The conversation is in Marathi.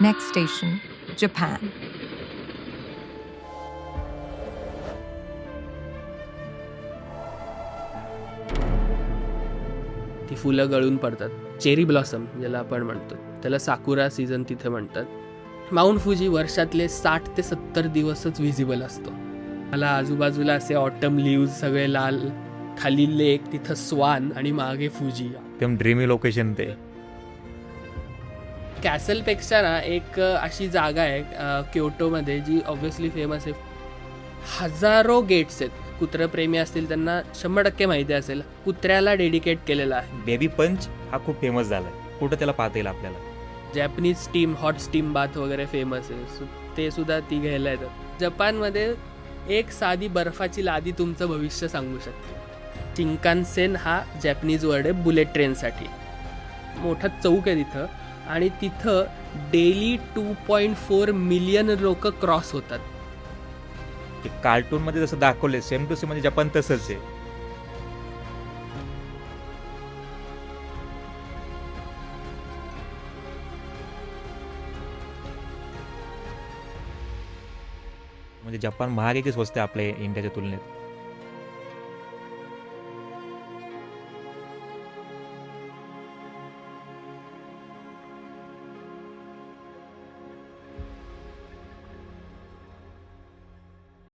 Next station, Japan. ती फुलं गळून पडतात. चेरी ब्लॉसम ज्याला आपण म्हणतो, त्याला साकुरा सीझन तिथे म्हणतात. माउंट फुजी वर्षातले 60 ते 70 दिवसच व्हिजिबल असतो. मला आजूबाजूला असे ऑटम लिव्ज सगळे लाल, खाली लेक, तिथं स्वान आणि मागे फुजी. एकदम ड्रीमी लोकेशन ते. कॅसलपेक्षा ना एक अशी जागा आहे क्योटोमध्ये जी ऑब्व्हियसली फेमस आहे. हजारो गेट्स आहेत. कुत्रप्रेमी असतील त्यांना 100% माहिती असेल. कुत्र्याला डेडिकेट केलेला आहे. बेबी पंच हा खूप फेमस झालाय. कुठं त्याला पाहता येईल आपल्याला. Japanese steam, hot steam bath वगैरे फेमस आहे. ते सुद्धा ती घ्यायला येतात. जपानमध्ये एक साधी बर्फाची लादी तुमचं भविष्य सांगू शकते. शिंकानसेन हा जॅपनीज वर्ड आहे बुलेट ट्रेनसाठी. मोठा चौक आहे तिथं आणि तिथं डेली 2.4 मिलियन लोक क्रॉस होतात. ते कार्टूनमध्ये जसं दाखवले सेम टू सेम म्हणजे जपान तसंच आहे. म्हणजे जपान महाग आहे की स्वस्त आहे आपल्या इंडियाच्या तुलनेत?